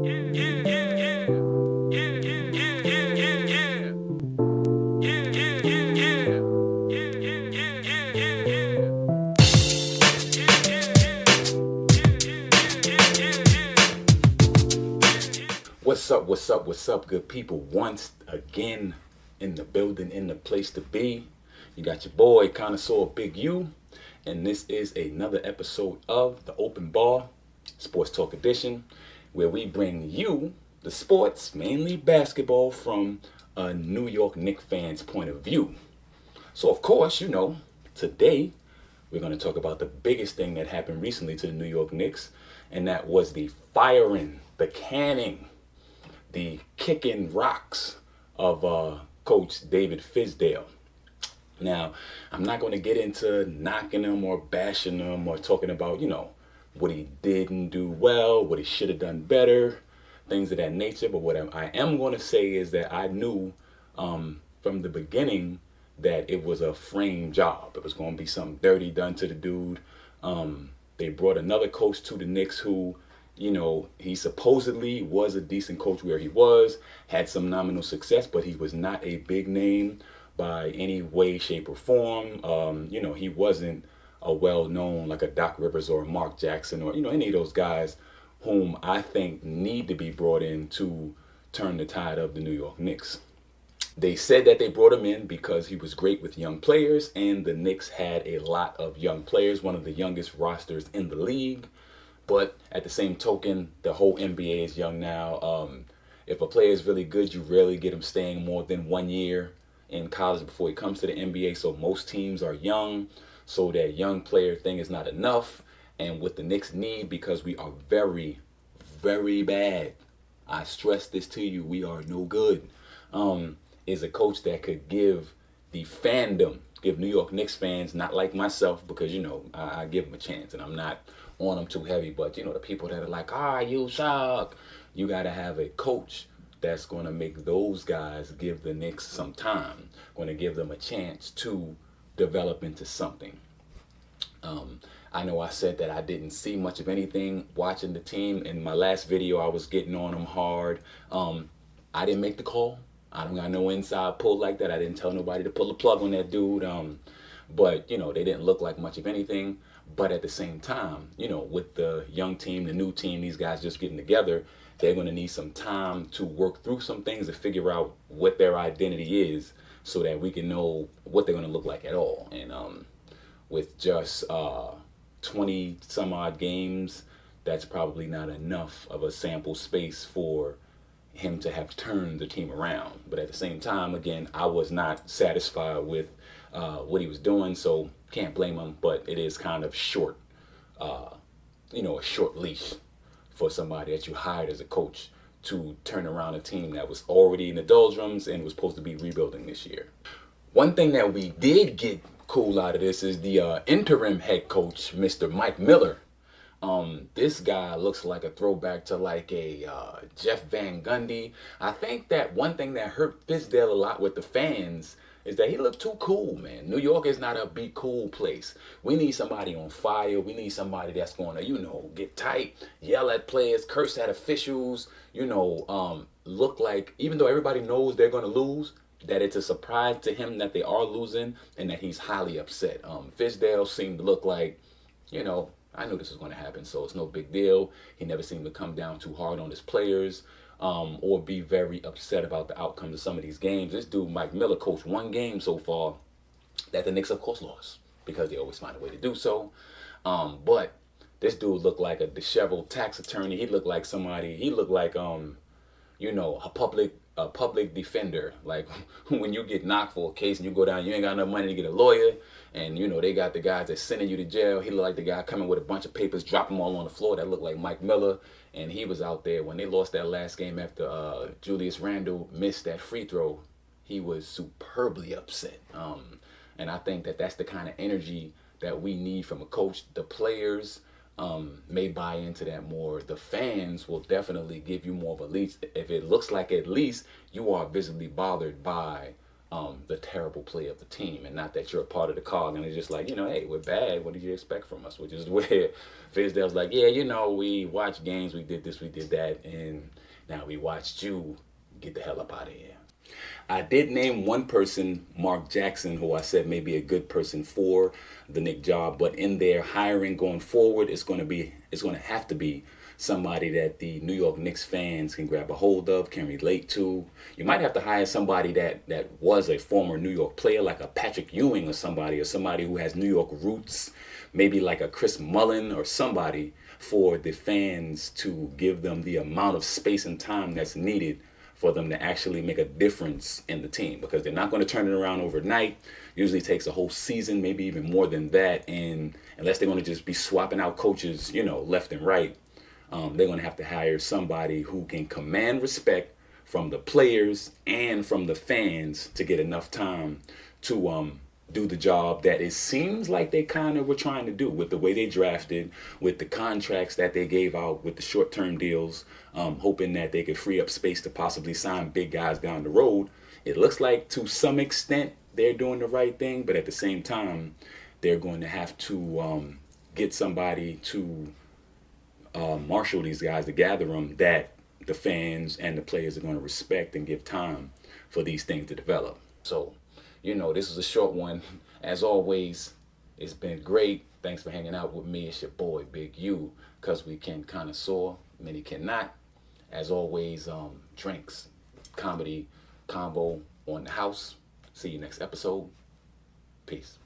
What's up, good people? Once again in the building, in the place to be. You got your boy, Connoisseur Big U, and this is another episode of the Open Bar Sports Talk Edition, where we bring you the sports, mainly basketball, from a New York Knicks fan's point of view. So, of course, today we're going to talk about the biggest thing that happened recently to the New York Knicks, and that was the firing, the canning, the kicking rocks of Coach David Fizdale. Now, I'm not going to get into knocking him or bashing him or talking about, what he didn't do well, what he should have done better, things of that nature. But what I am going to say is that I knew from the beginning that it was a frame job. It was going to be something dirty done to the dude. They brought another coach to the Knicks who, he supposedly was a decent coach where he was, had some nominal success, but he was not a big name by any way, shape, or form. He wasn't a well-known like a Doc Rivers or a Mark Jackson or, any of those guys whom I think need to be brought in to turn the tide of the New York Knicks. They said that they brought him in because he was great with young players, and the Knicks had a lot of young players, one of the youngest rosters in the league. But at the same token, the whole NBA is young now. If a player is really good, you rarely get him staying more than 1 year in college before he comes to the NBA. So most teams are young, so that young player thing is not enough. And what the Knicks need, because we are very, very bad, I stress this to you, we are no good, is a coach that could give the fandom, give New York Knicks fans, not like myself, because, I give them a chance and I'm not on them too heavy, but the people that are like, you suck, you got to have a coach that's going to make those guys give the Knicks some time, going to give them a chance to develop into something. I know I said that I didn't see much of anything watching the team. In my last video, I was getting on them hard. I didn't make the call. I don't got no inside pull like that. I didn't tell nobody to pull the plug on that dude. But, they didn't look like much of anything. But at the same time, with the young team, the new team, these guys just getting together, they're going to need some time to work through some things to figure out what their identity is so that we can know what they're going to look like at all. And with just 20 some odd games, that's probably not enough of a sample space for him to have turned the team around. But at the same time, again, I was not satisfied with what he was doing, so can't blame him. But it is kind of short, a short leash for somebody that you hired as a coach to turn around a team that was already in the doldrums and was supposed to be rebuilding this year. One thing that we did get cool out of this is the interim head coach, Mr. Mike Miller. This guy looks like a throwback to like a Jeff Van Gundy. I think that one thing that hurt Fizdale a lot with the fans is that he looked too cool, man. New York is not a be cool place. We need somebody on fire. We need somebody that's going to, get tight, yell at players, curse at officials, look like, even though everybody knows they're going to lose, that it's a surprise to him that they are losing and that he's highly upset. Fizdale seemed to look like, I knew this was going to happen, so it's no big deal. He never seemed to come down too hard on his players or be very upset about the outcomes of some of these games. This dude, Mike Miller, coached one game so far that the Knicks, of course, lost because they always find a way to do so. But this dude looked like a disheveled tax attorney. He looked like a public defender. Like when you get knocked for a case and you go down, you ain't got enough money to get a lawyer, and they got the guys that's sending you to jail. He looked like the guy coming with a bunch of papers, drop them all on the floor. That looked like Mike Miller, and he was out there when they lost that last game after Julius Randle missed that free throw. He was superbly upset, and I think that that's the kind of energy that we need from a coach. The players may buy into that more. The fans will definitely give you more of a leash if it looks like at least you are visibly bothered by the terrible play of the team, and not that you're a part of the cog. And it's just like, hey, we're bad. What did you expect from us? Which is where Fizdale's like, yeah, we watched games, we did this, we did that, and now we watched you get the hell up out of here. I did name one person, Mark Jackson, who I said may be a good person for the Knicks job, but in their hiring going forward, it's going to have to be somebody that the New York Knicks fans can grab a hold of, can relate to. You might have to hire somebody that was a former New York player, like a Patrick Ewing or somebody who has New York roots, maybe like a Chris Mullin or somebody, for the fans to give them the amount of space and time that's needed for them to actually make a difference in the team, because they're not going to turn it around overnight. Usually takes a whole season, maybe even more than that. And unless they're going to just be swapping out coaches, left and right, they're going to have to hire somebody who can command respect from the players and from the fans to get enough time to do the job that it seems like they kind of were trying to do with the way they drafted, with the contracts that they gave out, with the short-term deals, hoping that they could free up space to possibly sign big guys down the road. It looks like to some extent they're doing the right thing, but at the same time, they're going to have to get somebody to marshal these guys, to gather them, that the fans and the players are going to respect and give time for these things to develop. So, this is a short one. As always, it's been great. Thanks for hanging out with me. It's your boy, Big U, CuzWeKin Connoisseur. Many cannot. As always, drinks, comedy, convo on the house. See you next episode. Peace.